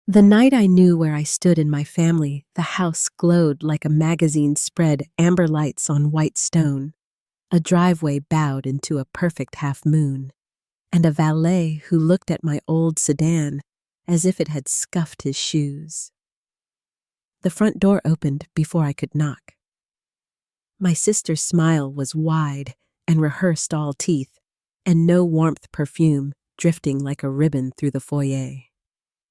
The night I knew where I stood in my family, the house glowed like a magazine spread amber lights on white stone. A driveway bowed into a perfect half moon, and a valet who looked at my old sedan as if it had scuffed his shoes. The front door opened before I could knock. My sister's smile was wide and rehearsed all teeth, and no warmth perfume drifting like a ribbon through the foyer.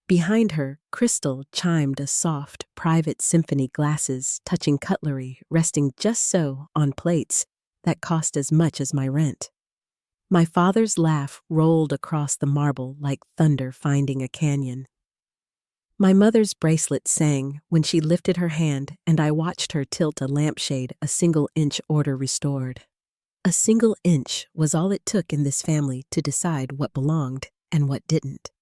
Behind her, crystal chimed a soft, private symphony, glasses touching cutlery resting just so on plates that cost as much as my rent. My father's laugh rolled across the marble like thunder finding a canyon. My mother's bracelet sang when she lifted her hand, and I watched her tilt a lampshade a single inch order restored. A single inch was all it took in this family to decide what belonged and what didn't.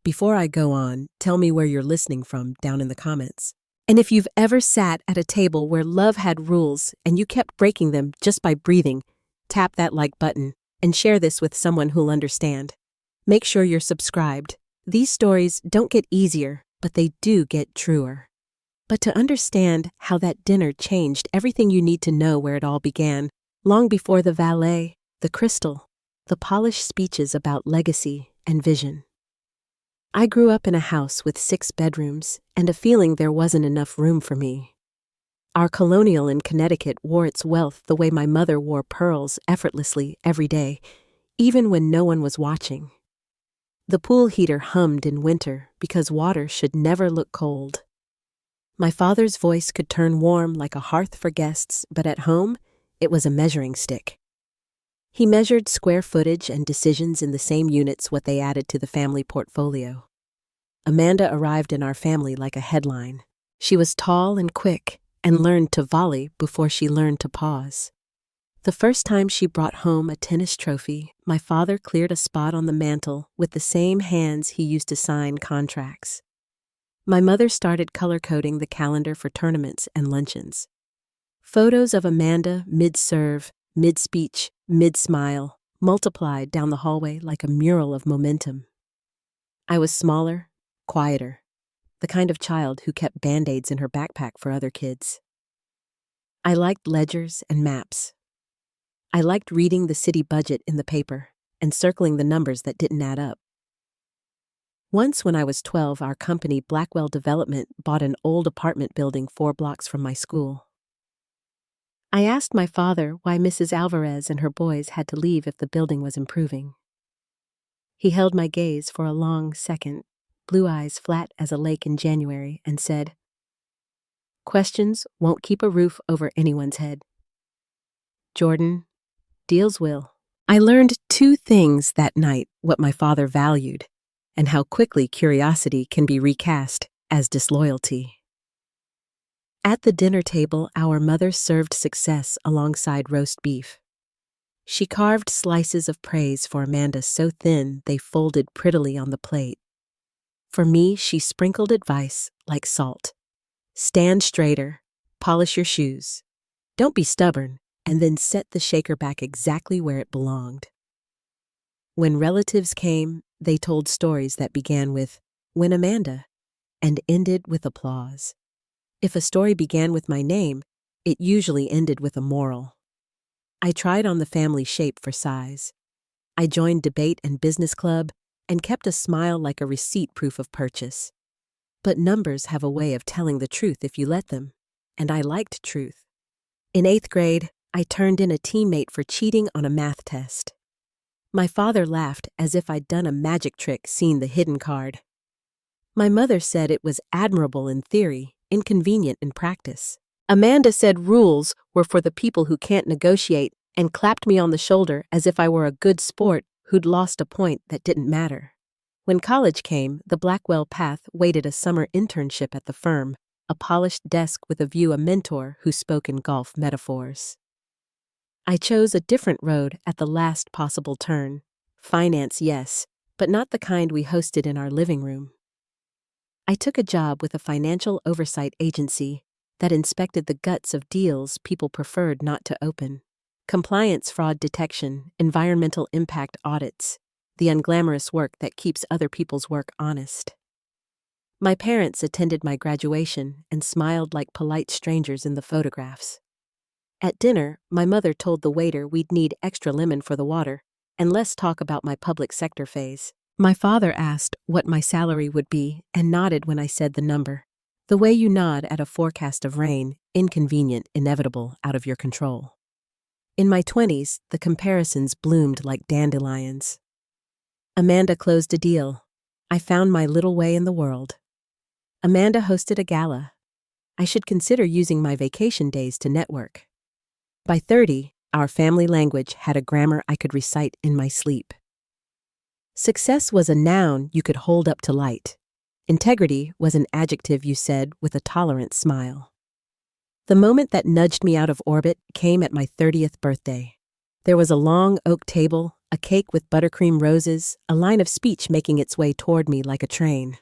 Before I go on, tell me where you're listening from down in the comments. And if you've ever sat at a table where love had rules and you kept breaking them just by breathing, tap that like button and share this with someone who'll understand. Make sure you're subscribed. These stories don't get easier, but they do get truer. But to understand how that dinner changed everything, you need to know where it all began, long before the valet, the crystal, the polished speeches about legacy and vision. I grew up in a house with 6 bedrooms and a feeling there wasn't enough room for me. Our colonial in Connecticut wore its wealth the way my mother wore pearls effortlessly every day, even when no one was watching. The pool heater hummed in winter because water should never look cold. My father's voice could turn warm like a hearth for guests, but at home, it was a measuring stick. He measured square footage and decisions in the same units what they added to the family portfolio. Amanda arrived in our family like a headline. She was tall and quick and learned to volley before she learned to pause. The first time she brought home a tennis trophy, my father cleared a spot on the mantel with the same hands he used to sign contracts. My mother started color-coding the calendar for tournaments and luncheons. Photos of Amanda mid-serve, mid-speech, mid-smile, multiplied down the hallway like a mural of momentum. I was smaller, quieter, the kind of child who kept Band-Aids in her backpack for other kids. I liked ledgers and maps. I liked reading the city budget in the paper and circling the numbers that didn't add up. Once when I was 12, our company, Blackwell Development, bought an old apartment building 4 blocks from my school. I asked my father why Mrs. Alvarez and her boys had to leave if the building was improving. He held my gaze for a long second, blue eyes flat as a lake in January, and said, "Questions won't keep a roof over anyone's head. Jordan, deals will." I learned 2 things that night: what my father valued, and how quickly curiosity can be recast as disloyalty. At the dinner table, our mother served success alongside roast beef. She carved slices of praise for Amanda so thin they folded prettily on the plate. For me, she sprinkled advice like salt. Stand straighter, polish your shoes. Don't be stubborn, and then set the shaker back exactly where it belonged. When relatives came, they told stories that began with, "When Amanda," and ended with applause. If a story began with my name, it usually ended with a moral. I tried on the family shape for size. I joined debate and business club and kept a smile like a receipt proof of purchase. But numbers have a way of telling the truth if you let them, and I liked truth. In 8th grade, I turned in a teammate for cheating on a math test. My father laughed as if I'd done a magic trick, seen the hidden card. My mother said it was admirable in theory, inconvenient in practice. Amanda said rules were for the people who can't negotiate and clapped me on the shoulder as if I were a good sport who'd lost a point that didn't matter. When college came, the Blackwell path waited: a summer internship at the firm, a polished desk with a view, a mentor who spoke in golf metaphors. I chose a different road at the last possible turn. Finance, yes, but not the kind we hosted in our living room. I took a job with a financial oversight agency that inspected the guts of deals people preferred not to open. Compliance, fraud detection, environmental impact audits, the unglamorous work that keeps other people's work honest. My parents attended my graduation and smiled like polite strangers in the photographs. At dinner, my mother told the waiter we'd need extra lemon for the water and less talk about my public sector phase. My father asked what my salary would be and nodded when I said the number. The way you nod at a forecast of rain, inconvenient, inevitable, out of your control. In my 20s, the comparisons bloomed like dandelions. Amanda closed a deal. I found my little way in the world. Amanda hosted a gala. I should consider using my vacation days to network. By 30, our family language had a grammar I could recite in my sleep. Success was a noun you could hold up to light. Integrity was an adjective you said with a tolerant smile. The moment that nudged me out of orbit came at my 30th birthday. There was a long oak table, a cake with buttercream roses, a line of speech making its way toward me like a train.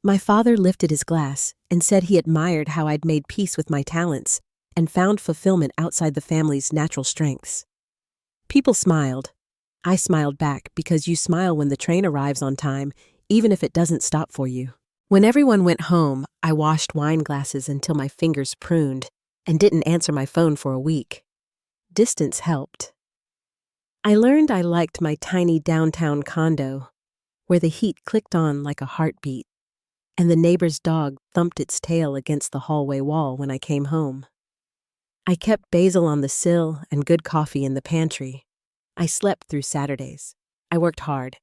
My father lifted his glass and said he admired how I'd made peace with my talents and found fulfillment outside the family's natural strengths. People smiled. I smiled back because you smile when the train arrives on time, even if it doesn't stop for you. When everyone went home, I washed wine glasses until my fingers pruned and didn't answer my phone for a week. Distance helped. I learned I liked my tiny downtown condo, where the heat clicked on like a heartbeat, and the neighbor's dog thumped its tail against the hallway wall when I came home. I kept basil on the sill and good coffee in the pantry. I slept through Saturdays. I worked hard.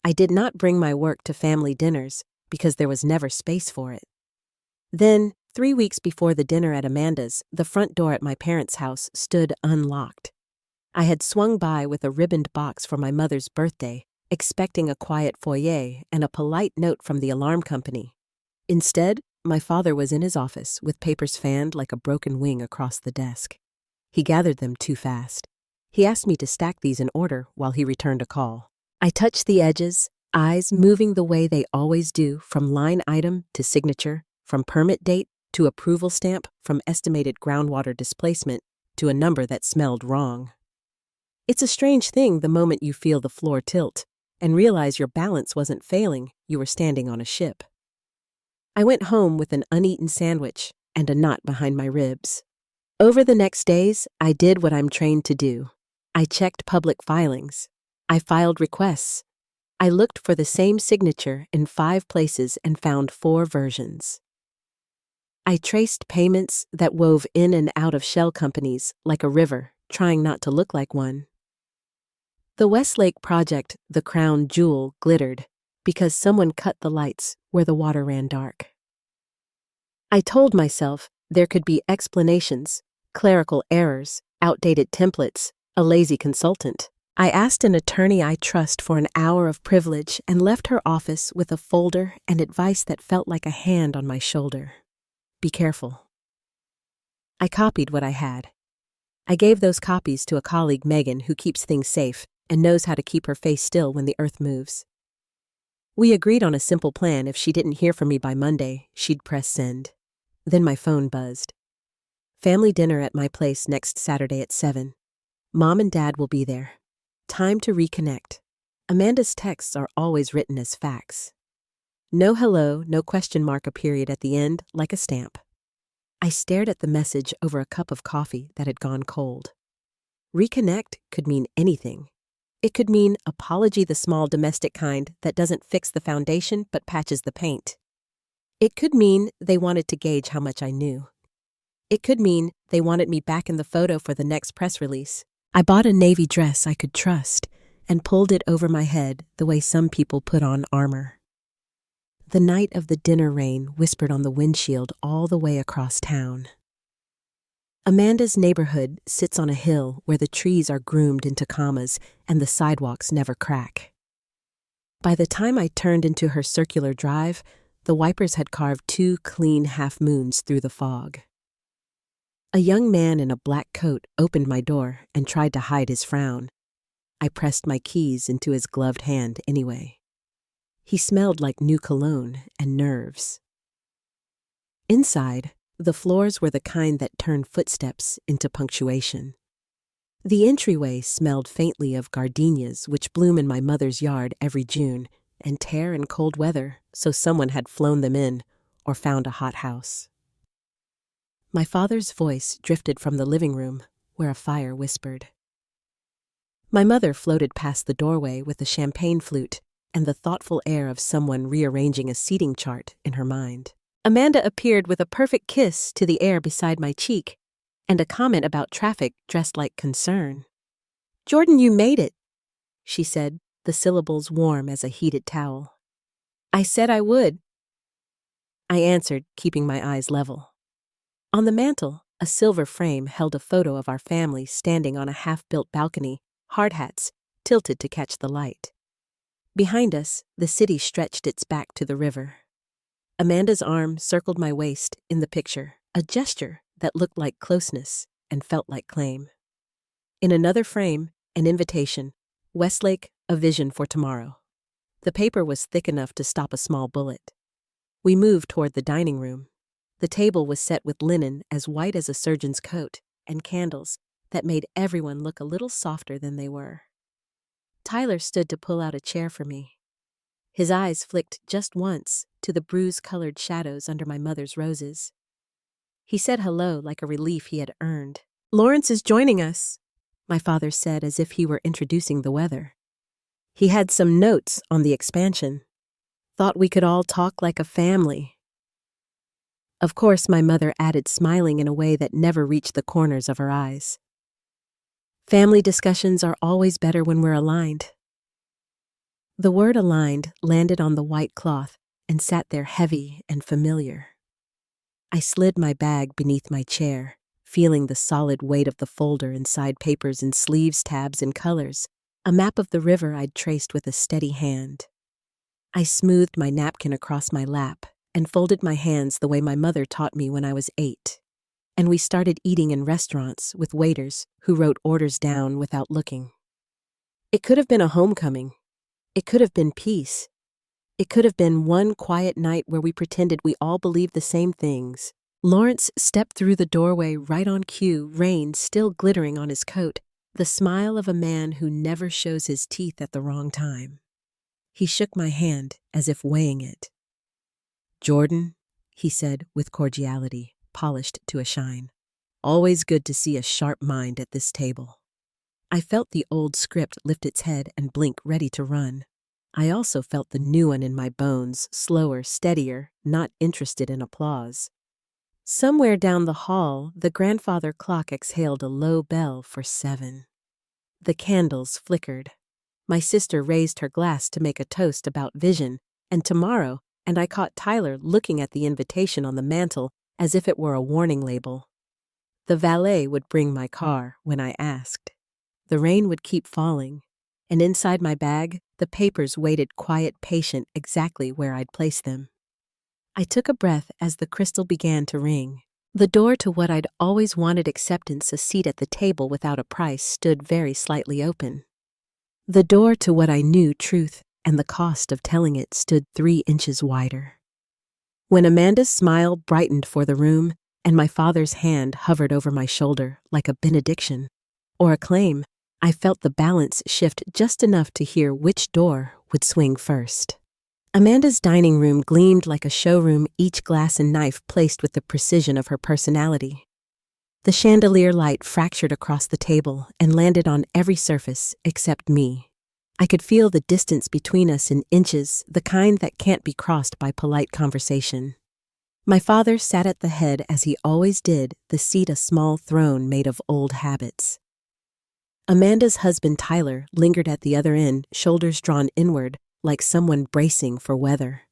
I did not bring my work to family dinners because there was never space for it. Then, 3 weeks before the dinner at Amanda's, the front door at my parents' house stood unlocked. I had swung by with a ribboned box for my mother's birthday, expecting a quiet foyer and a polite note from the alarm company. Instead, my father was in his office with papers fanned like a broken wing across the desk. He gathered them too fast. He asked me to stack these in order while he returned a call. I touched the edges, eyes moving the way they always do, from line item to signature, from permit date to approval stamp, from estimated groundwater displacement to a number that smelled wrong. It's a strange thing the moment you feel the floor tilt and realize your balance wasn't failing, you were standing on a ship. I went home with an uneaten sandwich and a knot behind my ribs. Over the next days, I did what I'm trained to do. I checked public filings. I filed requests. I looked for the same signature in 5 places and found 4 versions. I traced payments that wove in and out of shell companies like a river, trying not to look like one. The Westlake project, the crown jewel, glittered because someone cut the lights where the water ran dark. I told myself there could be explanations, clerical errors, outdated templates, a lazy consultant. I asked an attorney I trust for an hour of privilege and left her office with a folder and advice that felt like a hand on my shoulder. Be careful. I copied what I had. I gave those copies to a colleague, Megan, who keeps things safe and knows how to keep her face still when the earth moves. We agreed on a simple plan. If she didn't hear from me by Monday, she'd press send. Then my phone buzzed. Family dinner at my place next Saturday at 7. Mom and Dad will be there. Time to reconnect. Amanda's texts are always written as facts. No hello, no question mark, a period at the end, like a stamp. I stared at the message over a cup of coffee that had gone cold. Reconnect could mean anything. It could mean apology, the small domestic kind that doesn't fix the foundation but patches the paint. It could mean they wanted to gauge how much I knew. It could mean they wanted me back in the photo for the next press release. I bought a navy dress I could trust and pulled it over my head the way some people put on armor. The night of the dinner rain whispered on the windshield all the way across town. Amanda's neighborhood sits on a hill where the trees are groomed into commas and the sidewalks never crack. By the time I turned into her circular drive, the wipers had carved 2 clean half-moons through the fog. A young man in a black coat opened my door and tried to hide his frown. I pressed my keys into his gloved hand anyway. He smelled like new cologne and nerves. Inside, the floors were the kind that turn footsteps into punctuation. The entryway smelled faintly of gardenias which bloom in my mother's yard every June, and tear in cold weather, so someone had flown them in or found a hot house. My father's voice drifted from the living room, where a fire whispered. My mother floated past the doorway with a champagne flute and the thoughtful air of someone rearranging a seating chart in her mind. Amanda appeared with a perfect kiss to the air beside my cheek and a comment about traffic dressed like concern. "Jordan, you made it," she said, the syllables warm as a heated towel. "I said I would," I answered, keeping my eyes level. On the mantel, a silver frame held a photo of our family standing on a half-built balcony, hard hats tilted to catch the light. Behind us, the city stretched its back to the river. Amanda's arm circled my waist in the picture, a gesture that looked like closeness and felt like claim. In another frame, an invitation, Westlake, a vision for tomorrow. The paper was thick enough to stop a small bullet. We moved toward the dining room. The table was set with linen as white as a surgeon's coat and candles that made everyone look a little softer than they were. Tyler stood to pull out a chair for me. His eyes flicked just once to the bruise-colored shadows under my mother's roses. He said hello like a relief he had earned. "Lawrence is joining us," my father said as if he were introducing the weather. He had some notes on the expansion. Thought we could all talk like a family. Of course, my mother added, smiling in a way that never reached the corners of her eyes. "Family discussions are always better when we're aligned." The word aligned landed on the white cloth and sat there heavy and familiar. I slid my bag beneath my chair, feeling the solid weight of the folder inside papers and sleeves, tabs, and colors, a map of the river I'd traced with a steady hand. I smoothed my napkin across my lap and folded my hands the way my mother taught me when I was 8. And we started eating in restaurants with waiters who wrote orders down without looking. It could have been a homecoming. It could have been peace. It could have been one quiet night where we pretended we all believed the same things. Lawrence stepped through the doorway right on cue, rain still glittering on his coat, the smile of a man who never shows his teeth at the wrong time. He shook my hand as if weighing it. "Jordan," he said with cordiality, polished to a shine. "Always good to see a sharp mind at this table." I felt the old script lift its head and blink, ready to run. I also felt the new one in my bones, slower, steadier, not interested in applause. Somewhere down the hall, the grandfather clock exhaled a low bell for 7. The candles flickered. My sister raised her glass to make a toast about vision and tomorrow, and I caught Tyler looking at the invitation on the mantel as if it were a warning label. The valet would bring my car when I asked. The rain would keep falling, and inside my bag, the papers waited quiet, patient, exactly where I'd placed them. I took a breath as the crystal began to ring. The door to what I'd always wanted, acceptance, a seat at the table without a price, stood very slightly open. The door to what I knew, truth, and the cost of telling it, stood 3 inches wider. When Amanda's smile brightened for the room, and my father's hand hovered over my shoulder like a benediction or a claim, I felt the balance shift just enough to hear which door would swing first. Amanda's dining room gleamed like a showroom, each glass and knife placed with the precision of her personality. The chandelier light fractured across the table and landed on every surface except me. I could feel the distance between us in inches, the kind that can't be crossed by polite conversation. My father sat at the head as he always did, the seat a small throne made of old habits. Amanda's husband Tyler lingered at the other end, shoulders drawn inward, like someone bracing for weather.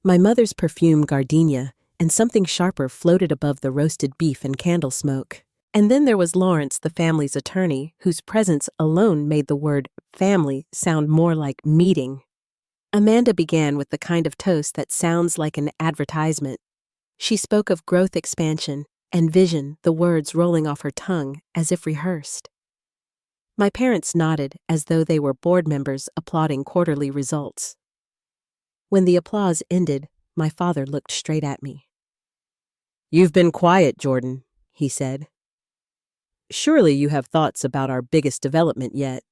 My mother's perfume gardenia and something sharper floated above the roasted beef and candle smoke. And then there was Lawrence, the family's attorney, whose presence alone made the word family sound more like meeting. Amanda began with the kind of toast that sounds like an advertisement. She spoke of growth, expansion, and vision, the words rolling off her tongue as if rehearsed. My parents nodded as though they were board members applauding quarterly results. When the applause ended, my father looked straight at me. "You've been quiet, Jordan," he said. "Surely you have thoughts about our biggest development yet."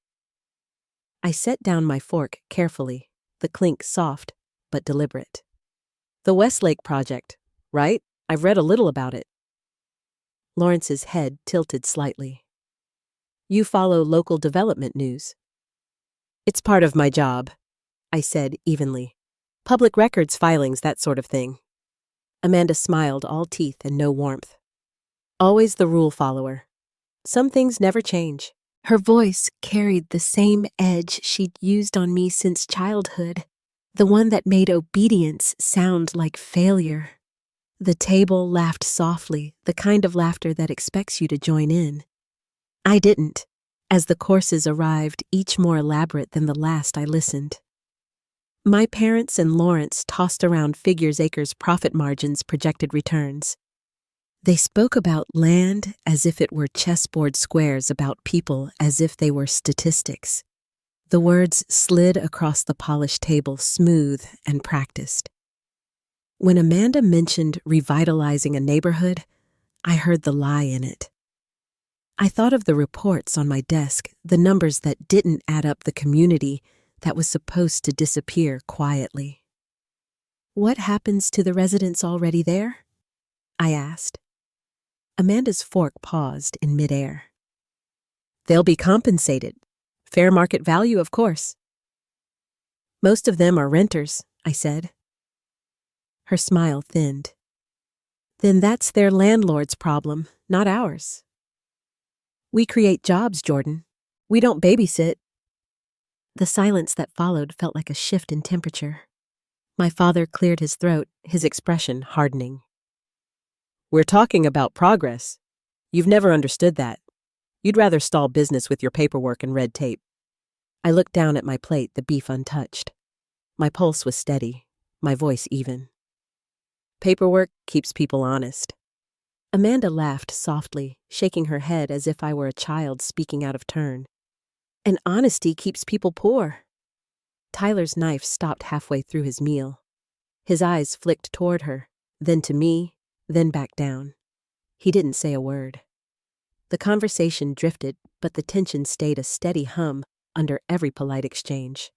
I set down my fork carefully. the clink soft but deliberate. The Westlake Project, right? I've read a little about it. Lawrence's head tilted slightly. You follow local development news. It's part of my job, I said evenly. Public records filings, that sort of thing. Amanda smiled, all teeth and no warmth. Always the rule follower. Some things never change. Her voice carried the same edge she'd used on me since childhood, the one that made obedience sound like failure. The table laughed softly, the kind of laughter that expects you to join in. I didn't. As the courses arrived, each more elaborate than the last, I listened. My parents and Lawrence tossed around figures, acres, profit margins, projected returns. They spoke about land as if it were chessboard squares, about people as if they were statistics. The words slid across the polished table, smooth and practiced. When Amanda mentioned revitalizing a neighborhood, I heard the lie in it. I thought of the reports on my desk, the numbers that didn't add up, the community that was supposed to disappear quietly. What happens to the residents already there? I asked. Amanda's fork paused in midair. They'll be compensated. Fair market value, of course. Most of them are renters, I said. Her smile thinned. Then that's their landlord's problem, not ours. We create jobs, Jordan. We don't babysit. The silence that followed felt like a shift in temperature. My father cleared his throat, his expression hardening. We're talking about progress. You've never understood that. You'd rather stall business with your paperwork and red tape. I looked down at my plate, the beef untouched. My pulse was steady, my voice even. Paperwork keeps people honest. Amanda laughed softly, shaking her head as if I were a child speaking out of turn. And honesty keeps people poor. Tyler's knife stopped halfway through his meal. His eyes flicked toward her, then to me, then back down. He didn't say a word. The conversation drifted, but the tension stayed a steady hum under every polite exchange.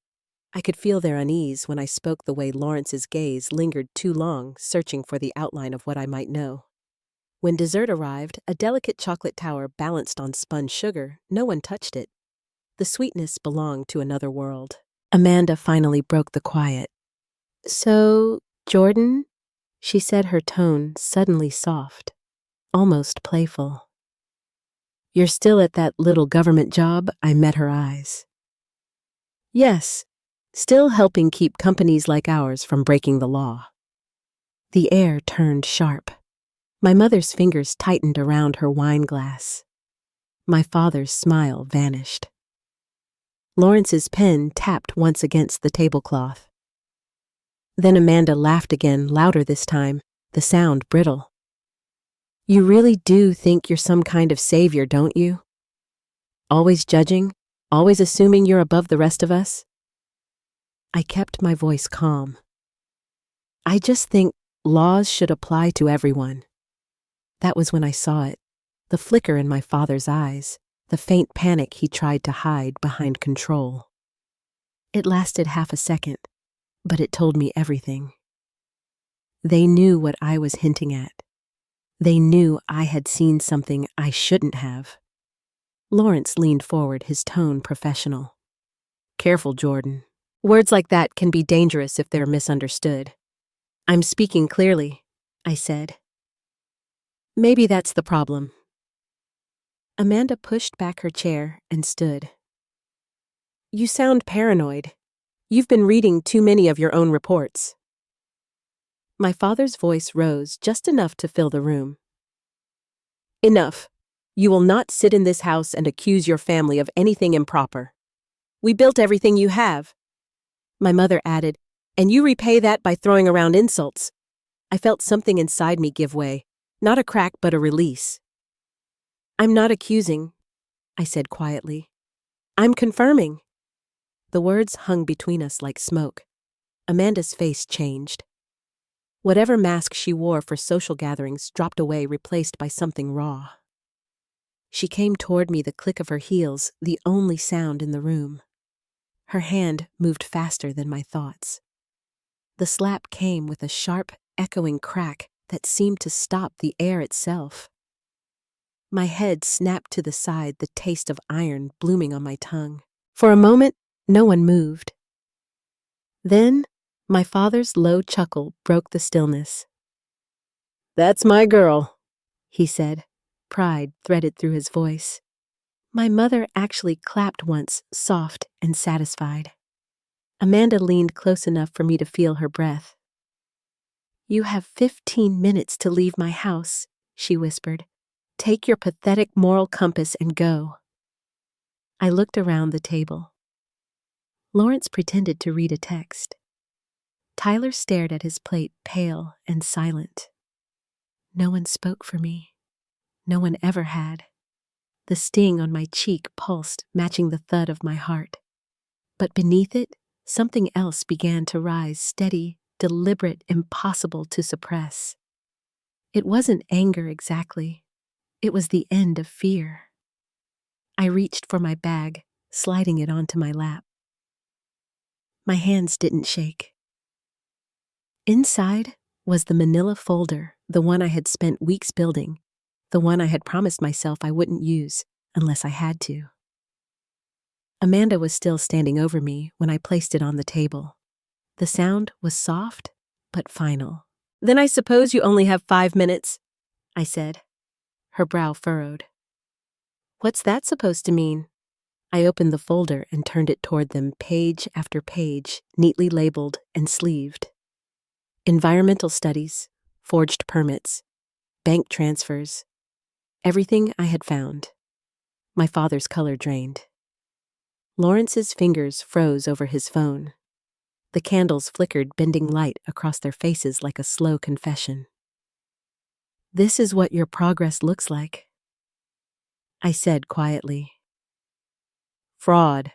I could feel their unease when I spoke, the way Lawrence's gaze lingered too long, searching for the outline of what I might know. When dessert arrived, a delicate chocolate tower balanced on spun sugar, no one touched it. The sweetness belonged to another world. Amanda finally broke the quiet. So, Jordan? She said, her tone suddenly soft, almost playful. You're still at that little government job? I met her eyes. Yes, still helping keep companies like ours from breaking the law. The air turned sharp. My mother's fingers tightened around her wine glass. My father's smile vanished. Lawrence's pen tapped once against the tablecloth. Then Amanda laughed again, louder this time, the sound brittle. You really do think you're some kind of savior, don't you? Always judging, always assuming you're above the rest of us? I kept my voice calm. I just think laws should apply to everyone. That was when I saw it, the flicker in my father's eyes, the faint panic he tried to hide behind control. It lasted half a second, but it told me everything. They knew what I was hinting at. They knew I had seen something I shouldn't have. Lawrence leaned forward, his tone professional. Careful, Jordan. Words like that can be dangerous if they're misunderstood. I'm speaking clearly, I said. Maybe that's the problem. Amanda pushed back her chair and stood. You sound paranoid. You've been reading too many of your own reports. My father's voice rose just enough to fill the room. Enough. You will not sit in this house and accuse your family of anything improper. We built everything you have. My mother added, and you repay that by throwing around insults. I felt something inside me give way, not a crack but a release. I'm not accusing, I said quietly. I'm confirming. The words hung between us like smoke. Amanda's face changed. Whatever mask she wore for social gatherings dropped away, replaced by something raw. She came toward me, the click of her heels, the only sound in the room. Her hand moved faster than my thoughts. The slap came with a sharp, echoing crack that seemed to stop the air itself. My head snapped to the side, the taste of iron blooming on my tongue. For a moment, no one moved. Then, my father's low chuckle broke the stillness. "That's my girl," he said, pride threaded through his voice. My mother actually clapped once, soft and satisfied. Amanda leaned close enough for me to feel her breath. "You have 15 minutes to leave my house," she whispered. "Take your pathetic moral compass and go." I looked around the table. Lawrence pretended to read a text. Tyler stared at his plate, pale and silent. No one spoke for me. No one ever had. The sting on my cheek pulsed, matching the thud of my heart. But beneath it, something else began to rise, steady, deliberate, impossible to suppress. It wasn't anger exactly. It was the end of fear. I reached for my bag, sliding it onto my lap. My hands didn't shake. Inside was the manila folder, the one I had spent weeks building, the one I had promised myself I wouldn't use unless I had to. Amanda was still standing over me when I placed it on the table. The sound was soft, but final. "Then I suppose you only have 5 minutes," I said. Her brow furrowed. "What's that supposed to mean?" I opened the folder and turned it toward them, page after page, neatly labeled and sleeved. Environmental studies, forged permits, bank transfers, everything I had found. My father's color drained. Lawrence's fingers froze over his phone. The candles flickered, bending light across their faces like a slow confession. "This is what your progress looks like," I said quietly. "Fraud,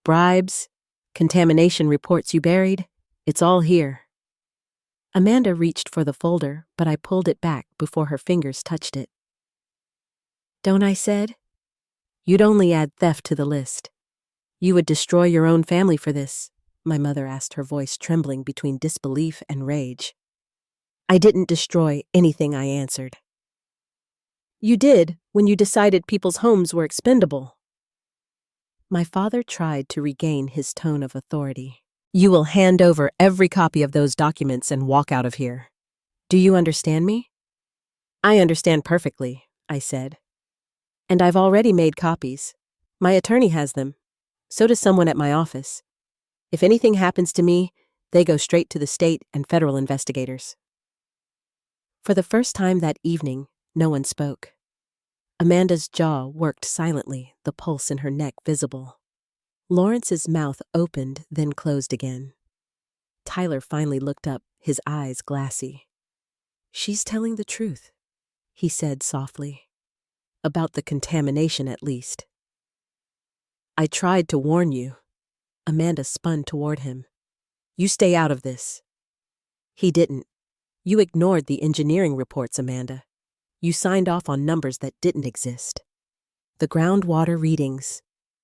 bribes, contamination reports you buried, it's all here." Amanda reached for the folder, but I pulled it back before her fingers touched it. "Don't I said? You'd only add theft to the list. You would destroy your own family for this," my mother asked, her voice trembling between disbelief and rage. "I didn't destroy anything," I answered. "You did when you decided people's homes were expendable." My father tried to regain his tone of authority. "You will hand over every copy of those documents and walk out of here. Do you understand me?" "I understand perfectly," I said. "And I've already made copies. My attorney has them. So does someone at my office. If anything happens to me, they go straight to the state and federal investigators." For the first time that evening, no one spoke. Amanda's jaw worked silently, the pulse in her neck visible. Lawrence's mouth opened, then closed again. Tyler finally looked up, his eyes glassy. "She's telling the truth," he said softly. "About the contamination, at least." "I tried to warn you." Amanda spun toward him. "You stay out of this." He didn't. "You ignored the engineering reports, Amanda. You signed off on numbers that didn't exist. The groundwater readings."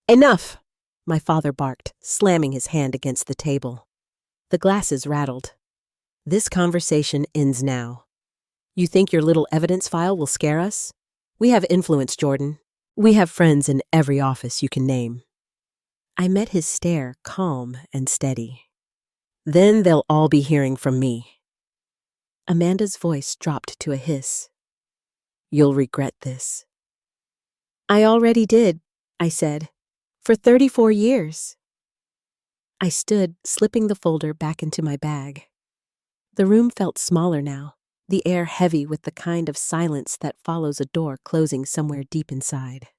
"Enough!" my father barked, slamming his hand against the table. The glasses rattled. "This conversation ends now. You think your little evidence file will scare us? We have influence, Jordan. We have friends in every office you can name." I met his stare, calm and steady. "Then they'll all be hearing from me." Amanda's voice dropped to a hiss. "You'll regret this." "I already did," I said. "For 34 years. I stood, slipping the folder back into my bag. The room felt smaller now, the air heavy with the kind of silence that follows a door closing somewhere deep inside.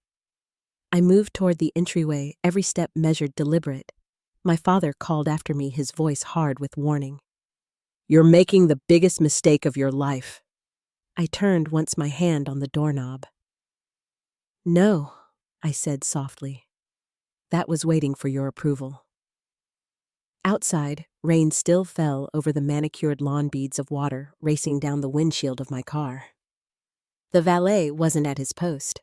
I moved toward the entryway, every step measured, deliberate. My father called after me, his voice hard with warning. "You're making the biggest mistake of your life." I turned once, my hand on the doorknob. "No," I said softly. "That was waiting for your approval." Outside, rain still fell over the manicured lawn, beads of water racing down the windshield of my car. The valet wasn't at his post.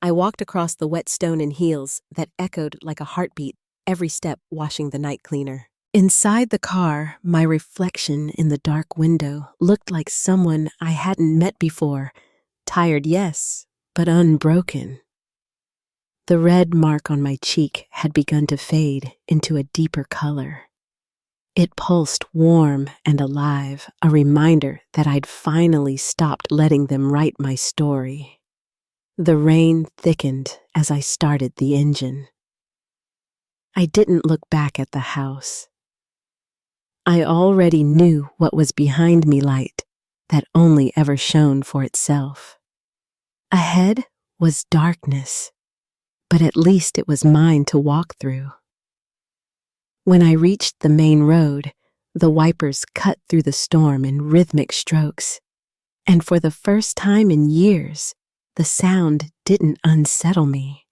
I walked across the wet stone in heels that echoed like a heartbeat, every step washing the night cleaner. Inside the car, my reflection in the dark window looked like someone I hadn't met before. Tired, yes, but unbroken. The red mark on my cheek had begun to fade into a deeper color. It pulsed warm and alive, a reminder that I'd finally stopped letting them write my story. The rain thickened as I started the engine. I didn't look back at the house. I already knew what was behind me, light that only ever shone for itself. Ahead was darkness, but at least it was mine to walk through. When I reached the main road, the wipers cut through the storm in rhythmic strokes, and for the first time in years, the sound didn't unsettle me.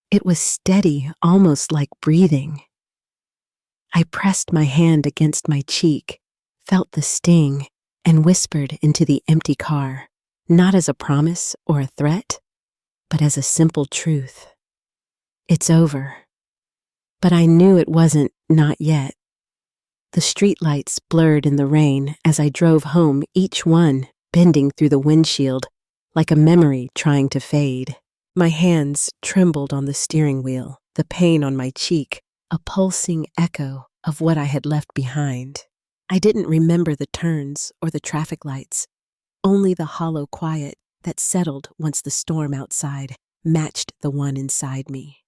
It was steady, almost like breathing. I pressed my hand against my cheek, felt the sting, and whispered into the empty car, not as a promise or a threat, but as a simple truth. It's over. But I knew it wasn't, not yet. The streetlights blurred in the rain as I drove home, each one bending through the windshield like a memory trying to fade. My hands trembled on the steering wheel, the pain on my cheek, a pulsing echo of what I had left behind. I didn't remember the turns or the traffic lights, only the hollow quiet that settled once the storm outside matched the one inside me.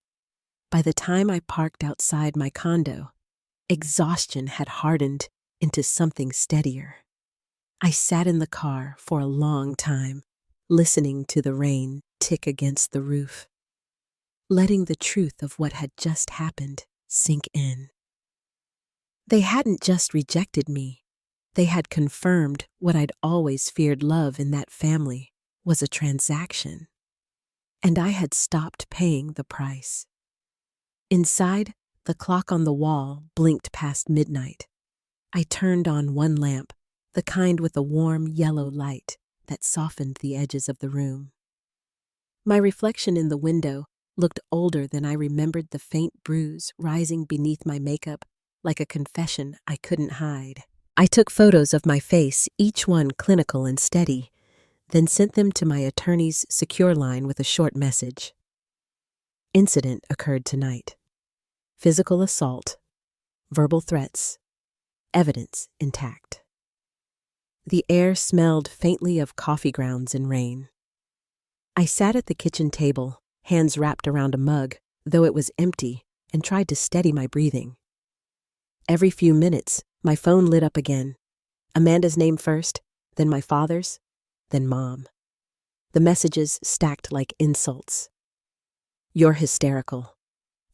By the time I parked outside my condo, exhaustion had hardened into something steadier. I sat in the car for a long time, listening to the rain tick against the roof, letting the truth of what had just happened sink in. They hadn't just rejected me. They had confirmed what I'd always feared. Love in that family was a transaction, and I had stopped paying the price. Inside, the clock on the wall blinked past midnight. I turned on one lamp, the kind with a warm yellow light that softened the edges of the room. My reflection in the window looked older than I remembered, the faint bruise rising beneath my makeup like a confession I couldn't hide. I took photos of my face, each one clinical and steady, then sent them to my attorney's secure line with a short message. Incident occurred tonight. Physical assault, verbal threats, evidence intact. The air smelled faintly of coffee grounds and rain. I sat at the kitchen table, hands wrapped around a mug, though it was empty, and tried to steady my breathing. Every few minutes, my phone lit up again. Amanda's name first, then my father's, then Mom. The messages stacked like insults. You're hysterical.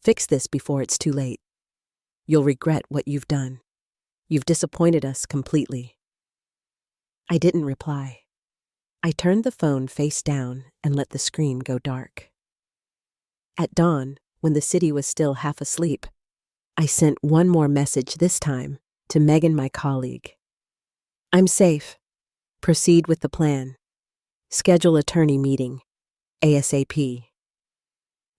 Fix this before it's too late. You'll regret what you've done. You've disappointed us completely. I didn't reply. I turned the phone face down and let the screen go dark. At dawn, when the city was still half asleep, I sent one more message, this time to Megan, my colleague. I'm safe. Proceed with the plan. Schedule attorney meeting. ASAP.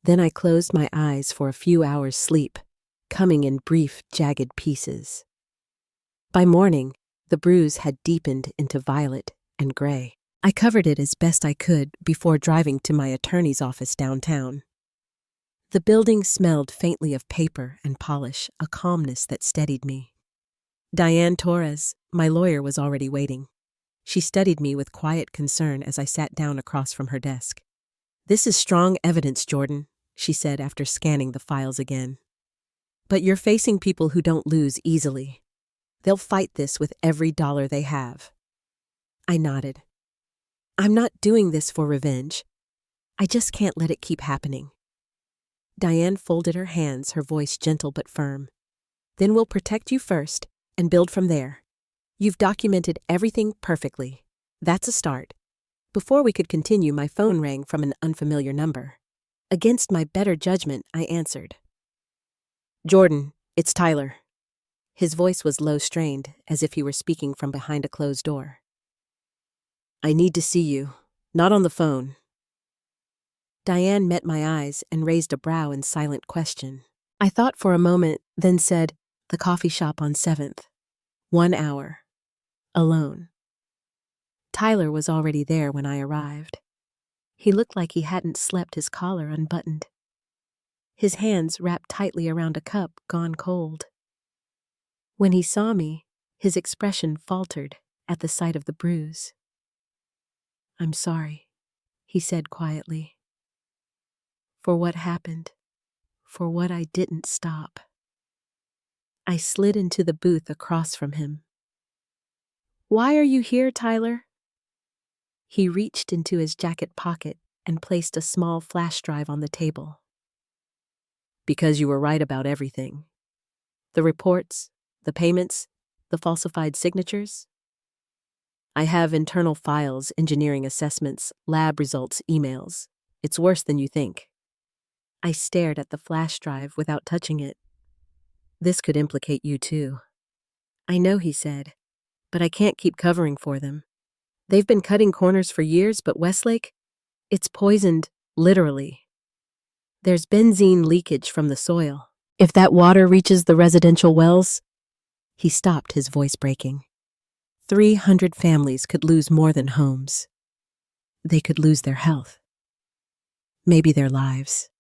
Then I closed my eyes for a few hours' sleep, coming in brief, jagged pieces. By morning, the bruise had deepened into violet and gray. I covered it as best I could before driving to my attorney's office downtown. The building smelled faintly of paper and polish, a calmness that steadied me. Diane Torres, my lawyer, was already waiting. She studied me with quiet concern as I sat down across from her desk. This is strong evidence, Jordan, she said after scanning the files again. But you're facing people who don't lose easily. They'll fight this with every dollar they have. I nodded. I'm not doing this for revenge. I just can't let it keep happening. Diane folded her hands, her voice gentle but firm. Then we'll protect you first and build from there. You've documented everything perfectly. That's a start. Before we could continue, my phone rang from an unfamiliar number. Against my better judgment, I answered. Jordan, it's Tyler. His voice was low-strained, as if he were speaking from behind a closed door. I need to see you, not on the phone. Diane met my eyes and raised a brow in silent question. I thought for a moment, then said, "The coffee shop on 7th. 1 hour. Alone." Tyler was already there when I arrived. He looked like he hadn't slept, his collar unbuttoned. His hands wrapped tightly around a cup gone cold. When he saw me, his expression faltered at the sight of the bruise. "I'm sorry," he said quietly. "For what happened, for what I didn't stop." I slid into the booth across from him. "Why are you here, Tyler?" He reached into his jacket pocket and placed a small flash drive on the table. "Because you were right about everything. The reports, the payments, the falsified signatures. I have internal files, engineering assessments, lab results, emails. It's worse than you think." I stared at the flash drive without touching it. "This could implicate you too." "I know," he said, "but I can't keep covering for them. They've been cutting corners for years, but Westlake, it's poisoned, literally. There's benzene leakage from the soil. If that water reaches the residential wells..." He stopped, his voice breaking. 300 families could lose more than homes. They could lose their health. Maybe their lives.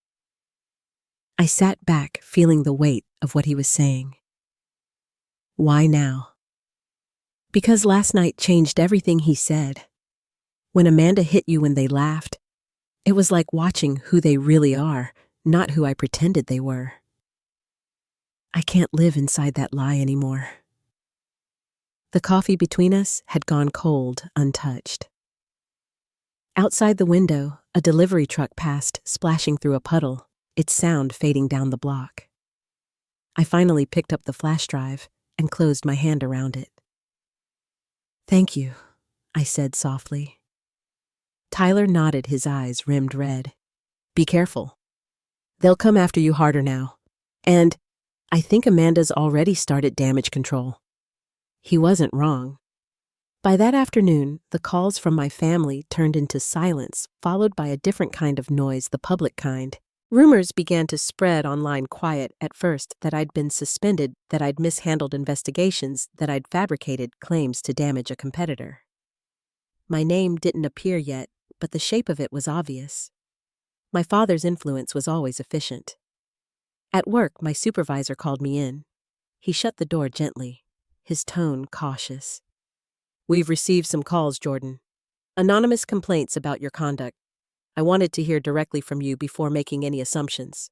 I sat back, feeling the weight of what he was saying. Why now? Because last night changed everything, he said. When Amanda hit you when they laughed, it was like watching who they really are, not who I pretended they were. I can't live inside that lie anymore. The coffee between us had gone cold, untouched. Outside the window, a delivery truck passed, splashing through a puddle, its sound fading down the block. I finally picked up the flash drive and closed my hand around it. "Thank you," I said softly. Tyler nodded, his eyes rimmed red. "Be careful. They'll come after you harder now. And I think Amanda's already started damage control." He wasn't wrong. By that afternoon, the calls from my family turned into silence, followed by a different kind of noise, the public kind. Rumors began to spread online, quiet at first, that I'd been suspended, that I'd mishandled investigations, that I'd fabricated claims to damage a competitor. My name didn't appear yet, but the shape of it was obvious. My father's influence was always efficient. At work, my supervisor called me in. He shut the door gently, his tone cautious. "We've received some calls, Jordan. Anonymous complaints about your conduct. I wanted to hear directly from you before making any assumptions."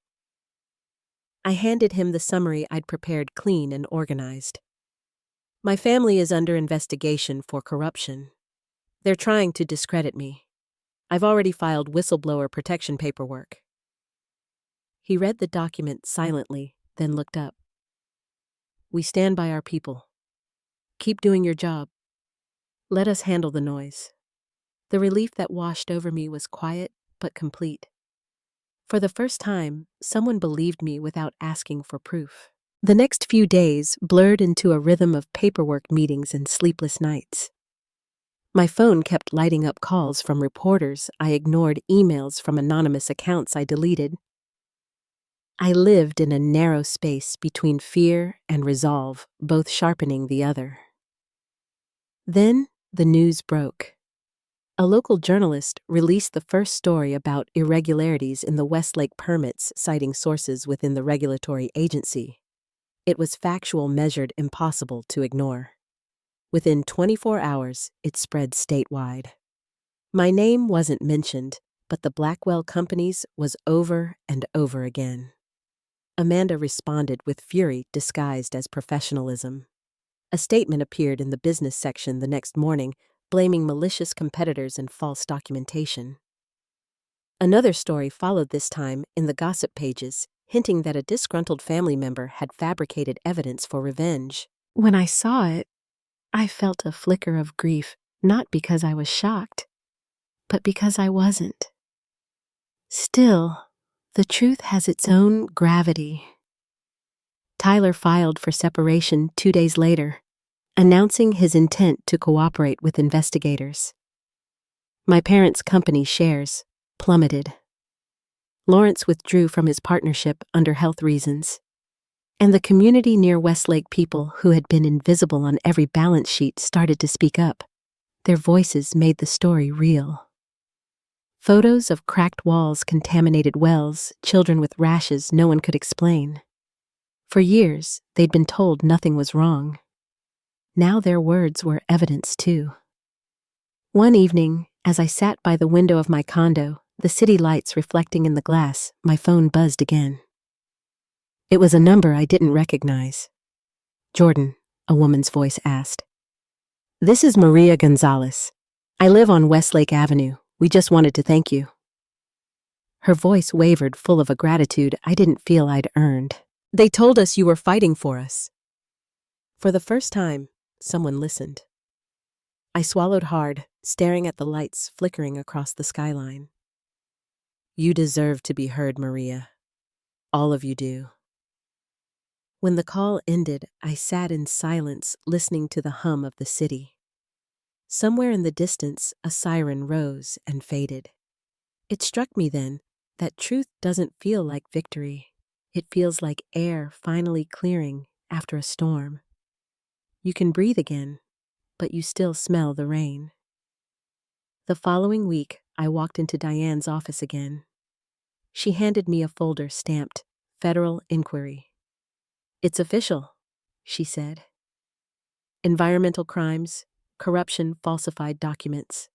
I handed him the summary I'd prepared, clean and organized. "My family is under investigation for corruption. They're trying to discredit me. I've already filed whistleblower protection paperwork." He read the document silently, then looked up. "We stand by our people. Keep doing your job. Let us handle the noise." The relief that washed over me was quiet but complete. For the first time, someone believed me without asking for proof. The next few days blurred into a rhythm of paperwork meetings and sleepless nights. My phone kept lighting up calls from reporters I ignored, emails from anonymous accounts I deleted. I lived in a narrow space between fear and resolve, both sharpening the other. Then the news broke. A local journalist released the first story about irregularities in the Westlake permits, citing sources within the regulatory agency. It was factual, measured, impossible to ignore. Within 24 hours, it spread statewide. My name wasn't mentioned, but the Blackwell companies was over and over again. Amanda responded with fury disguised as professionalism. A statement appeared in the business section the next morning, blaming malicious competitors and false documentation. Another story followed, this time in the gossip pages, hinting that a disgruntled family member had fabricated evidence for revenge. When I saw it, I felt a flicker of grief, not because I was shocked, but because I wasn't. Still, the truth has its own gravity. Tyler filed for separation 2 days later, announcing his intent to cooperate with investigators. My parents' company shares plummeted. Lawrence withdrew from his partnership under health reasons. And the community near Westlake people who had been invisible on every balance sheet started to speak up. Their voices made the story real. Photos of cracked walls, contaminated wells, children with rashes no one could explain. For years, they'd been told nothing was wrong. Now their words were evidence too. One evening, as I sat by the window of my condo, the city lights reflecting in the glass, my phone buzzed again. It was a number I didn't recognize. "Jordan," a woman's voice asked. "This is Maria Gonzalez. I live on Westlake Avenue. We just wanted to thank you." Her voice wavered, full of a gratitude I didn't feel I'd earned. "They told us you were fighting for us." For the first time, someone listened. I swallowed hard, staring at the lights flickering across the skyline. "You deserve to be heard, Maria. All of you do." When the call ended, I sat in silence, listening to the hum of the city. Somewhere in the distance, a siren rose and faded. It struck me then that truth doesn't feel like victory. It feels like air finally clearing after a storm. You can breathe again, but you still smell the rain. The following week, I walked into Diane's office again. She handed me a folder stamped Federal Inquiry. "It's official," she said. "Environmental crimes, corruption, falsified documents.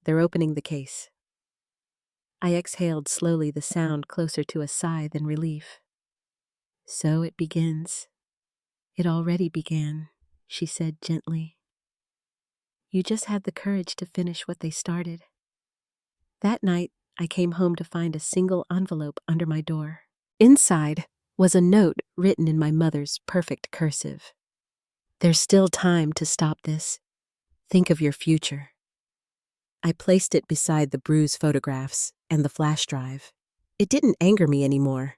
They're opening the case." I exhaled slowly, the sound closer to a sigh than relief. "So it begins. It already began," she said gently. "You just had the courage to finish what they started." That night, I came home to find a single envelope under my door. Inside was a note written in my mother's perfect cursive. "There's still time to stop this. Think of your future." I placed it beside the bruised photographs and the flash drive. It didn't anger me anymore.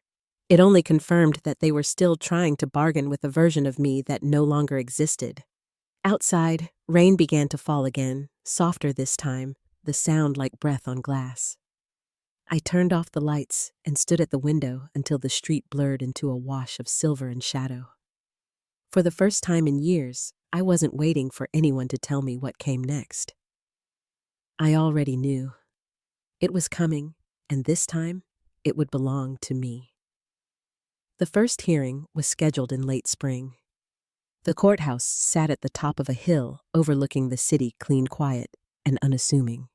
It only confirmed that they were still trying to bargain with a version of me that no longer existed. Outside, rain began to fall again, softer this time, the sound like breath on glass. I turned off the lights and stood at the window until the street blurred into a wash of silver and shadow. For the first time in years, I wasn't waiting for anyone to tell me what came next. I already knew. It was coming, and this time, it would belong to me. The first hearing was scheduled in late spring. The courthouse sat at the top of a hill overlooking the city, clean, quiet, and unassuming.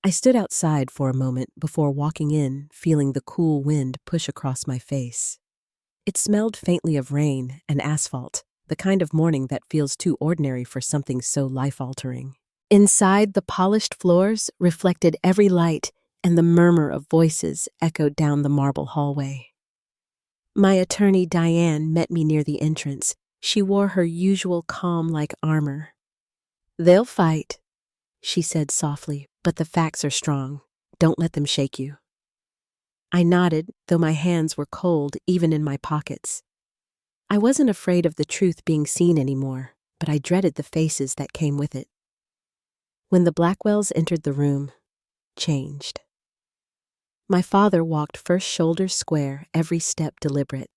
I stood outside for a moment before walking in, feeling the cool wind push across my face. It smelled faintly of rain and asphalt, the kind of morning that feels too ordinary for something so life-altering. Inside, the polished floors reflected every light, and the murmur of voices echoed down the marble hallway. My attorney, Diane, met me near the entrance. She wore her usual calm-like armor. "They'll fight," she said softly, "but the facts are strong. Don't let them shake you." I nodded, though my hands were cold even in my pockets. I wasn't afraid of the truth being seen anymore, but I dreaded the faces that came with it. When the Blackwells entered the room, changed. My father walked first, shoulders square, every step deliberate.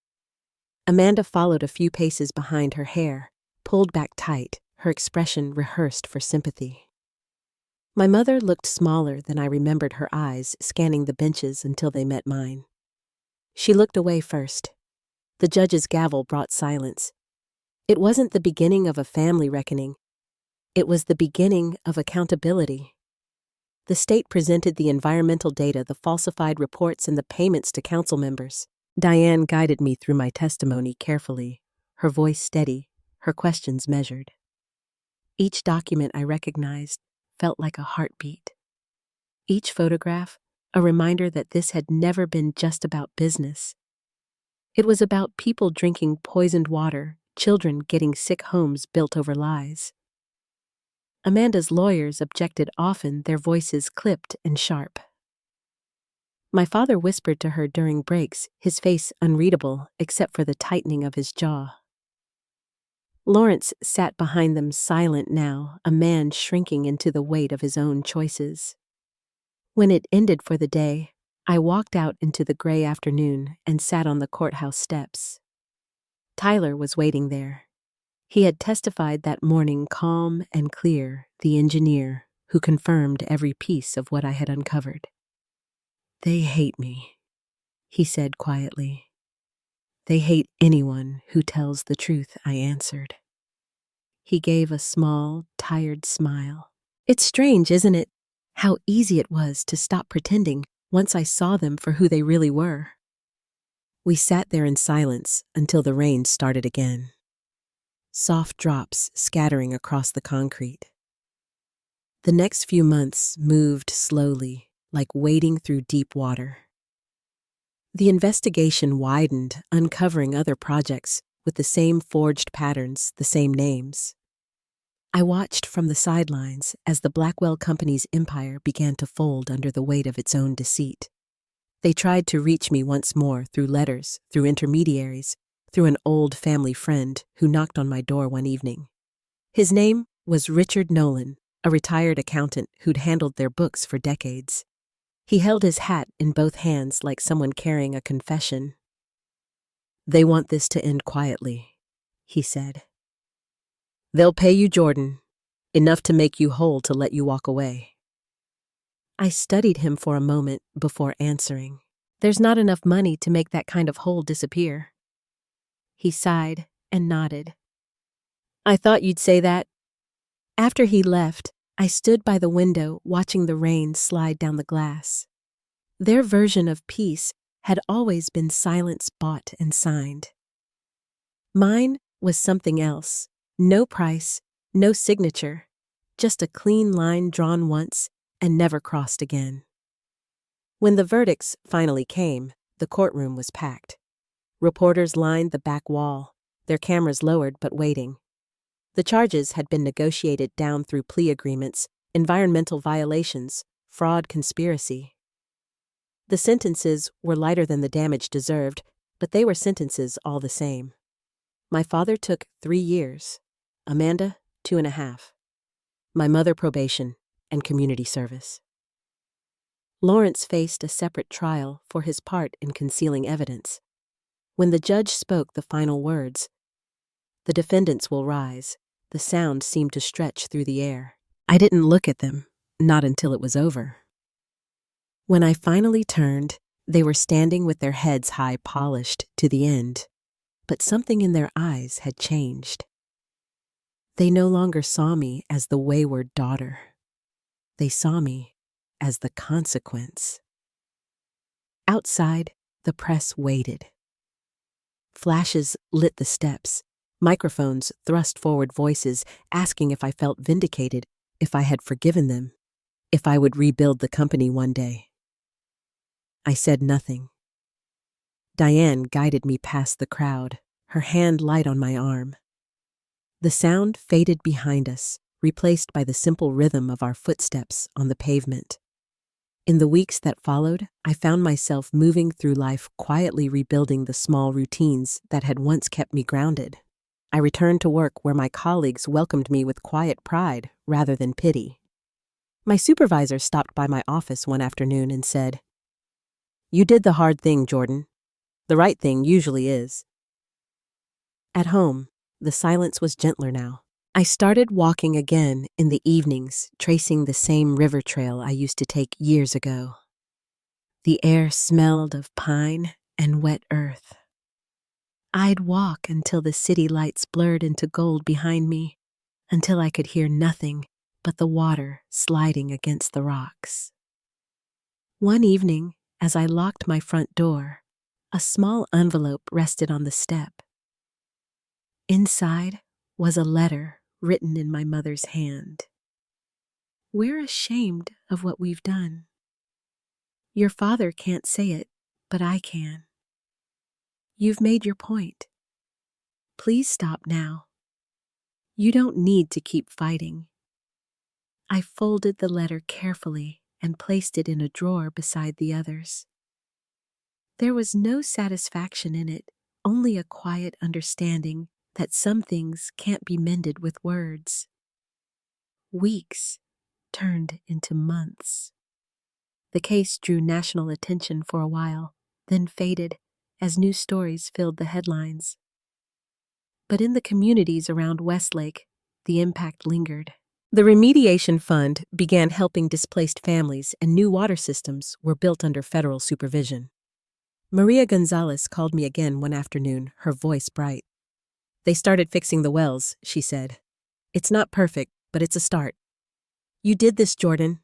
Amanda followed a few paces behind, her hair pulled back tight, her expression rehearsed for sympathy. My mother looked smaller than I remembered, her eyes scanning the benches until they met mine. She looked away first. The judge's gavel brought silence. It wasn't the beginning of a family reckoning. It was the beginning of accountability. The state presented the environmental data, the falsified reports, and the payments to council members. Diane guided me through my testimony carefully, her voice steady, her questions measured. Each document I recognized felt like a heartbeat. Each photograph, a reminder that this had never been just about business. It was about people drinking poisoned water, children getting sick, homes built over lies. Amanda's lawyers objected often, their voices clipped and sharp. My father whispered to her during breaks, his face unreadable except for the tightening of his jaw. Lawrence sat behind them, silent now, a man shrinking into the weight of his own choices. When it ended for the day, I walked out into the gray afternoon and sat on the courthouse steps. Tyler was waiting there. He had testified that morning calm and clear, the engineer who confirmed every piece of what I had uncovered. "They hate me," he said quietly. "They hate anyone who tells the truth," I answered. He gave a small, tired smile. "It's strange, isn't it? How easy it was to stop pretending once I saw them for who they really were." We sat there in silence until the rain started again. Soft drops scattering across the concrete. The next few months moved slowly, like wading through deep water. The investigation widened, uncovering other projects with the same forged patterns, the same names. I watched from the sidelines as the Blackwell Company's empire began to fold under the weight of its own deceit. They tried to reach me once more through letters, through intermediaries, through an old family friend who knocked on my door one evening. His name was Richard Nolan, a retired accountant who'd handled their books for decades. He held his hat in both hands like someone carrying a confession. "They want this to end quietly," he said. "They'll pay you, Jordan, enough to make you whole to let you walk away." I studied him for a moment before answering. "There's not enough money to make that kind of hole disappear." He sighed and nodded. "I thought you'd say that." After he left, I stood by the window watching the rain slide down the glass. Their version of peace had always been silence bought and signed. Mine was something else. No price, no signature, just a clean line drawn once and never crossed again. When the verdicts finally came, the courtroom was packed. Reporters lined the back wall, their cameras lowered but waiting. The charges had been negotiated down through plea agreements, environmental violations, fraud, conspiracy. The sentences were lighter than the damage deserved, but they were sentences all the same. My father took 3 years, Amanda 2.5, my mother probation and community service. Lawrence faced a separate trial for his part in concealing evidence. When the judge spoke the final words, "The defendants will rise," the sound seemed to stretch through the air. I didn't look at them, not until it was over. When I finally turned, they were standing with their heads high polished to the end, but something in their eyes had changed. They no longer saw me as the wayward daughter. They saw me as the consequence. Outside, the press waited. Flashes lit the steps. Microphones thrust forward voices asking if I felt vindicated, if I had forgiven them, if I would rebuild the company one day. I said nothing. Diane guided me past the crowd, her hand light on my arm. The sound faded behind us, replaced by the simple rhythm of our footsteps on the pavement. In the weeks that followed, I found myself moving through life quietly rebuilding the small routines that had once kept me grounded. I returned to work where my colleagues welcomed me with quiet pride rather than pity. My supervisor stopped by my office one afternoon and said, "You did the hard thing, Jordan. The right thing usually is." At home, the silence was gentler now. I started walking again in the evenings, tracing the same river trail I used to take years ago. The air smelled of pine and wet earth. I'd walk until the city lights blurred into gold behind me, until I could hear nothing but the water sliding against the rocks. One evening, as I locked my front door, a small envelope rested on the step. Inside was a letter written in my mother's hand. "We're ashamed of what we've done. Your father can't say it, but I can. You've made your point. Please stop now. You don't need to keep fighting." I folded the letter carefully and placed it in a drawer beside the others. There was no satisfaction in it, only a quiet understanding that some things can't be mended with words. Weeks turned into months. The case drew national attention for a while, then faded as new stories filled the headlines. But in the communities around Westlake, the impact lingered. The remediation fund began helping displaced families, and new water systems were built under federal supervision. Maria Gonzalez called me again one afternoon, her voice bright. "They started fixing the wells," she said. "It's not perfect, but it's a start." "You did this, Jordan."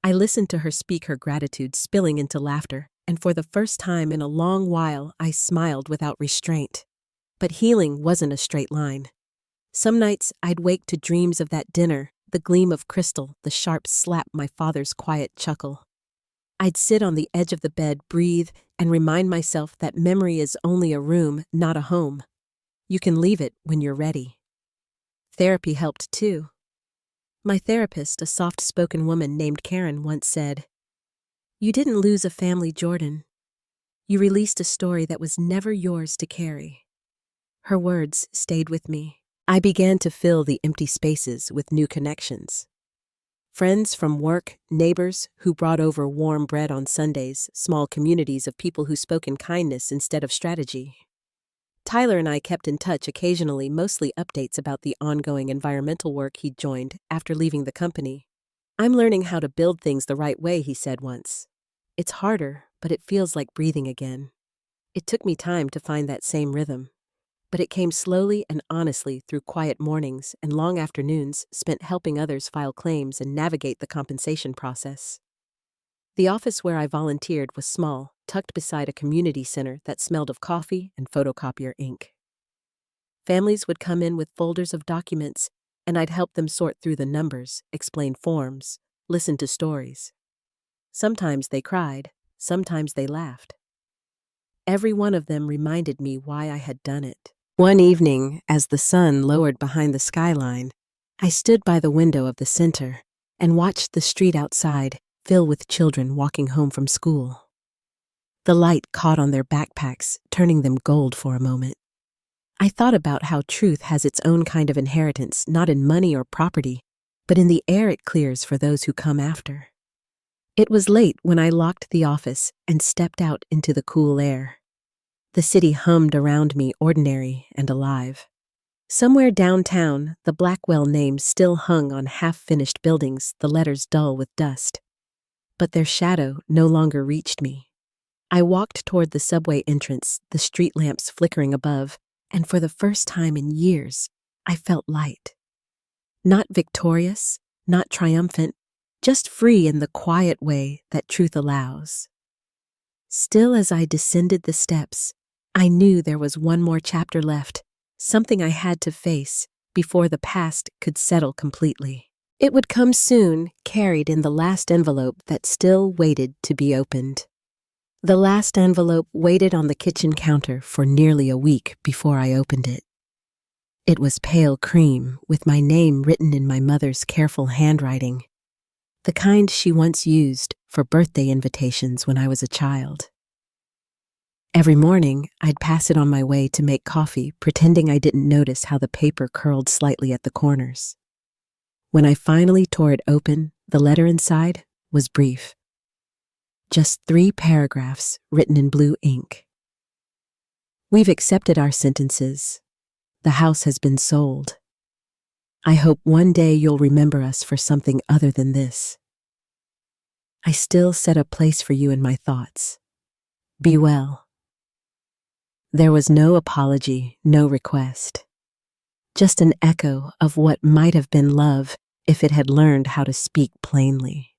I listened to her speak, her gratitude spilling into laughter, and for the first time in a long while I smiled without restraint. But healing wasn't a straight line. Some nights I'd wake to dreams of that dinner, the gleam of crystal, the sharp slap, my father's quiet chuckle. I'd sit on the edge of the bed, breathe, and remind myself that memory is only a room, not a home. You can leave it when you're ready. Therapy helped too. My therapist, a soft-spoken woman named Karen, once said, "You didn't lose a family, Jordan. You released a story that was never yours to carry." Her words stayed with me. I began to fill the empty spaces with new connections. Friends from work, neighbors who brought over warm bread on Sundays, small communities of people who spoke in kindness instead of strategy. Tyler and I kept in touch occasionally, mostly updates about the ongoing environmental work he'd joined after leaving the company. "I'm learning how to build things the right way," he said once. "It's harder, but it feels like breathing again." It took me time to find that same rhythm, but it came slowly and honestly through quiet mornings and long afternoons spent helping others file claims and navigate the compensation process. The office where I volunteered was small, tucked beside a community center that smelled of coffee and photocopier ink. Families would come in with folders of documents, and I'd help them sort through the numbers, explain forms, listen to stories. Sometimes they cried, sometimes they laughed. Every one of them reminded me why I had done it. One evening, as the sun lowered behind the skyline, I stood by the window of the center and watched the street outside fill with children walking home from school. The light caught on their backpacks, turning them gold for a moment. I thought about how truth has its own kind of inheritance, not in money or property, but in the air it clears for those who come after. It was late when I locked the office and stepped out into the cool air. The city hummed around me, ordinary and alive. Somewhere downtown, the Blackwell name still hung on half-finished buildings, the letters dull with dust. But their shadow no longer reached me. I walked toward the subway entrance, the street lamps flickering above, and for the first time in years, I felt light. Not victorious, not triumphant, just free in the quiet way that truth allows. Still, as I descended the steps, I knew there was one more chapter left, something I had to face before the past could settle completely. It would come soon, carried in the last envelope that still waited to be opened. The last envelope waited on the kitchen counter for nearly a week before I opened it. It was pale cream, with my name written in my mother's careful handwriting, the kind she once used for birthday invitations when I was a child. Every morning, I'd pass it on my way to make coffee, pretending I didn't notice how the paper curled slightly at the corners. When I finally tore it open, the letter inside was brief. Just 3 paragraphs written in blue ink. "We've accepted our sentences. The house has been sold. I hope one day you'll remember us for something other than this. I still set a place for you in my thoughts. Be well." There was no apology, no request. Just an echo of what might have been love if it had learned how to speak plainly.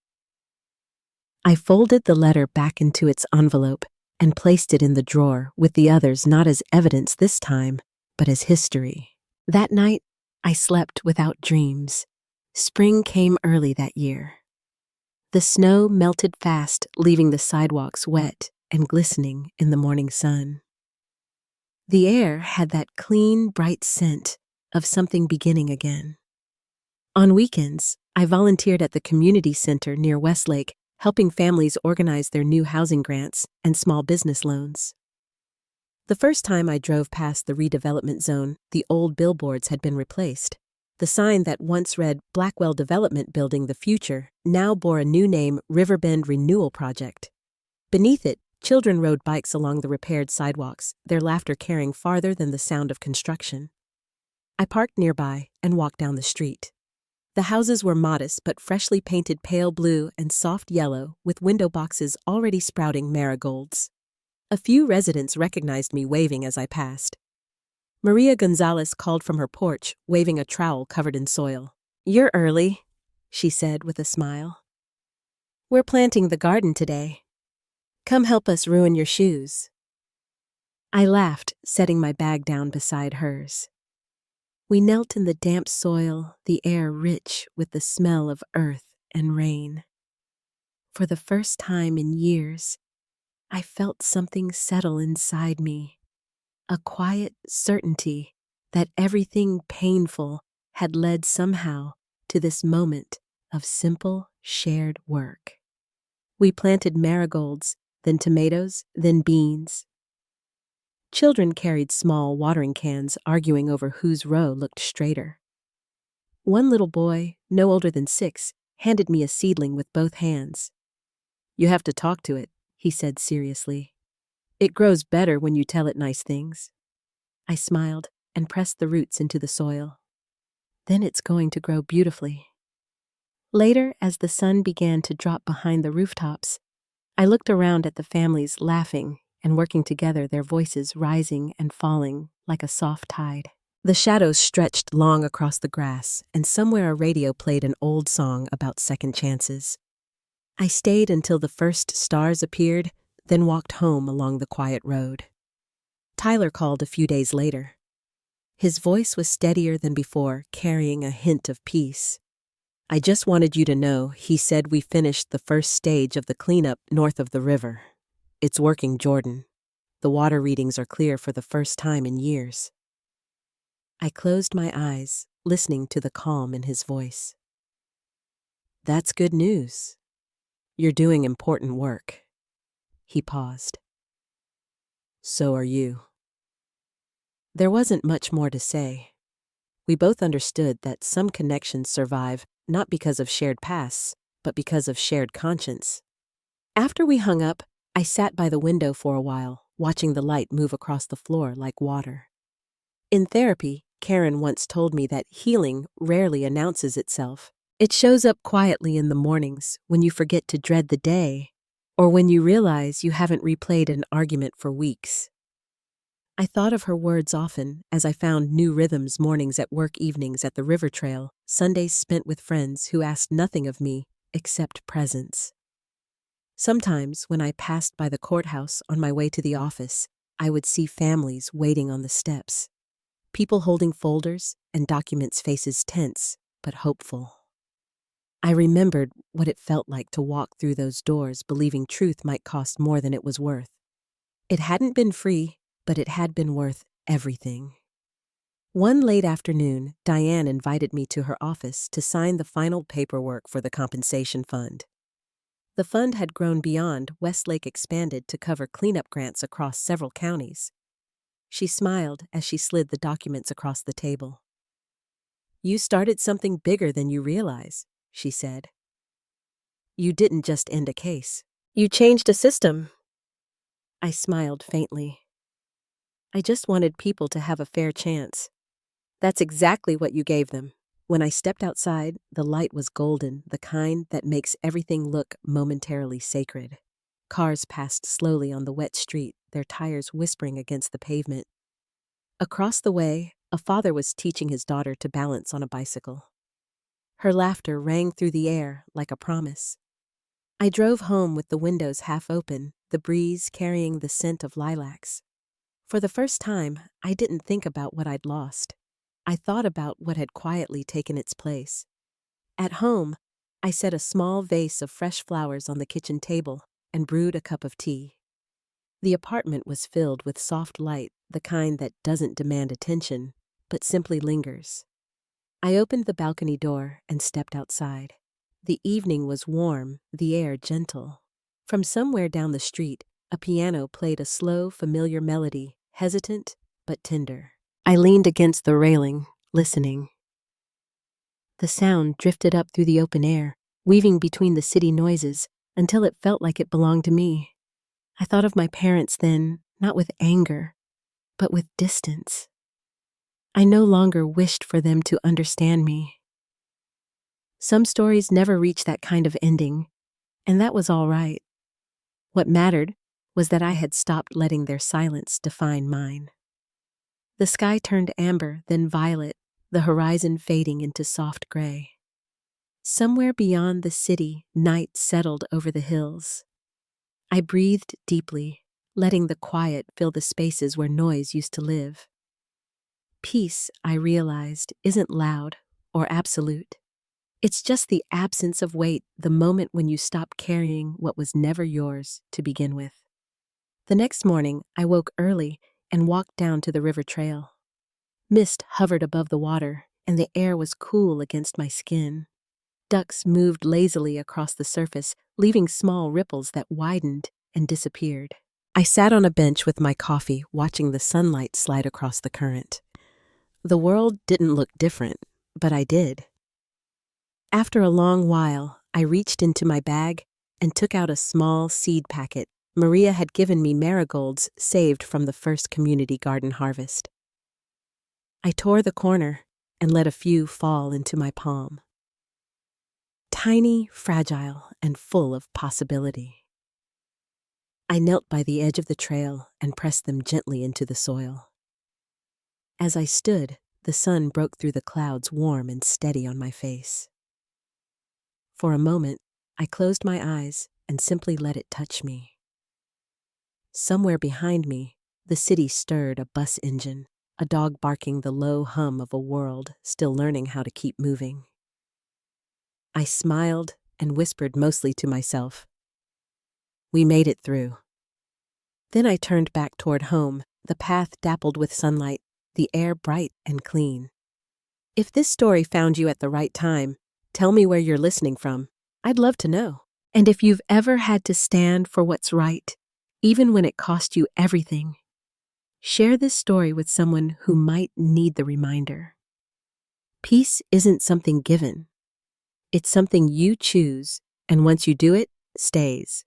I folded the letter back into its envelope and placed it in the drawer with the others, not as evidence this time, but as history. That night, I slept without dreams. Spring came early that year. The snow melted fast, leaving the sidewalks wet and glistening in the morning sun. The air had that clean, bright scent of something beginning again. On weekends, I volunteered at the community center near Westlake, helping families organize their new housing grants and small business loans. The first time I drove past the redevelopment zone, the old billboards had been replaced, The sign that once read Blackwell Development Building the Future now bore a new name, Riverbend Renewal Project. Beneath it, children rode bikes along the repaired sidewalks, their laughter carrying farther than the sound of construction. I parked nearby and walked down the street. The houses were modest but freshly painted pale blue and soft yellow, with window boxes already sprouting marigolds. A few residents recognized me, waving as I passed. Maria Gonzalez called from her porch, waving a trowel covered in soil. "You're early," she said with a smile. "We're planting the garden today. Come help us ruin your shoes." I laughed, setting my bag down beside hers. We knelt in the damp soil, the air rich with the smell of earth and rain. For the first time in years, I felt something settle inside me, a quiet certainty that everything painful had led somehow to this moment of simple, shared work. We planted marigolds, then tomatoes, then beans. Children carried small watering cans, arguing over whose row looked straighter. One little boy, no older than 6, handed me a seedling with both hands. "You have to talk to it," he said seriously. "It grows better when you tell it nice things." I smiled and pressed the roots into the soil. "Then it's going to grow beautifully." Later, as the sun began to drop behind the rooftops, I looked around at the families laughing and working together, their voices rising and falling like a soft tide. The shadows stretched long across the grass, and somewhere a radio played an old song about second chances. I stayed until the first stars appeared, then walked home along the quiet road. Tyler called a few days later. His voice was steadier than before, carrying a hint of peace. "I just wanted you to know," he said, "we finished the first stage of the cleanup north of the river. It's working, Jordan. The water readings are clear for the first time in years." I closed my eyes, listening to the calm in his voice. "That's good news. You're doing important work." He paused. "So are you." There wasn't much more to say. We both understood that some connections survive not because of shared pasts, but because of shared conscience. After we hung up, I sat by the window for a while, watching the light move across the floor like water. In therapy, Karen once told me that healing rarely announces itself. It shows up quietly in the mornings, when you forget to dread the day, or when you realize you haven't replayed an argument for weeks. I thought of her words often as I found new rhythms, mornings at work, evenings at the river trail, Sundays spent with friends who asked nothing of me except presence. Sometimes, when I passed by the courthouse on my way to the office, I would see families waiting on the steps, people holding folders and documents, faces tense but hopeful. I remembered what it felt like to walk through those doors believing truth might cost more than it was worth. It hadn't been free, but it had been worth everything. One late afternoon, Diane invited me to her office to sign the final paperwork for the compensation fund. The fund had grown beyond Westlake, expanded to cover cleanup grants across several counties. She smiled as she slid the documents across the table. "You started something bigger than you realize," she said. "You didn't just end a case. You changed a system." I smiled faintly. "I just wanted people to have a fair chance." "That's exactly what you gave them." When I stepped outside, the light was golden, the kind that makes everything look momentarily sacred. Cars passed slowly on the wet street, their tires whispering against the pavement. Across the way, a father was teaching his daughter to balance on a bicycle. Her laughter rang through the air like a promise. I drove home with the windows half open, the breeze carrying the scent of lilacs. For the first time, I didn't think about what I'd lost. I thought about what had quietly taken its place. At home, I set a small vase of fresh flowers on the kitchen table and brewed a cup of tea. The apartment was filled with soft light, the kind that doesn't demand attention, but simply lingers. I opened the balcony door and stepped outside. The evening was warm, the air gentle. From somewhere down the street, a piano played a slow, familiar melody, hesitant but tender. I leaned against the railing, listening. The sound drifted up through the open air, weaving between the city noises until it felt like it belonged to me. I thought of my parents then, not with anger, but with distance. I no longer wished for them to understand me. Some stories never reach that kind of ending, and that was all right. What mattered was that I had stopped letting their silence define mine. The sky turned amber, then violet, the horizon fading into soft gray. Somewhere beyond the city, night settled over the hills. I breathed deeply, letting the quiet fill the spaces where noise used to live. Peace, I realized, isn't loud or absolute. It's just the absence of weight, the moment when you stop carrying what was never yours to begin with. The next morning, I woke early and walked down to the river trail. Mist hovered above the water, and the air was cool against my skin. Ducks moved lazily across the surface, leaving small ripples that widened and disappeared. I sat on a bench with my coffee, watching the sunlight slide across the current. The world didn't look different, but I did. After a long while, I reached into my bag and took out a small seed packet. Maria had given me marigolds saved from the first community garden harvest. I tore the corner and let a few fall into my palm. Tiny, fragile, and full of possibility. I knelt by the edge of the trail and pressed them gently into the soil. As I stood, the sun broke through the clouds, warm and steady on my face. For a moment, I closed my eyes and simply let it touch me. Somewhere behind me, the city stirred, a bus engine, a dog barking, the low hum of a world still learning how to keep moving. I smiled and whispered, mostly to myself, "We made it through." Then I turned back toward home, the path dappled with sunlight, the air bright and clean. If this story found you at the right time, tell me where you're listening from. I'd love to know. And if you've ever had to stand for what's right, even when it cost you everything, share this story with someone who might need the reminder. Peace isn't something given. It's something you choose, and once you do it, stays.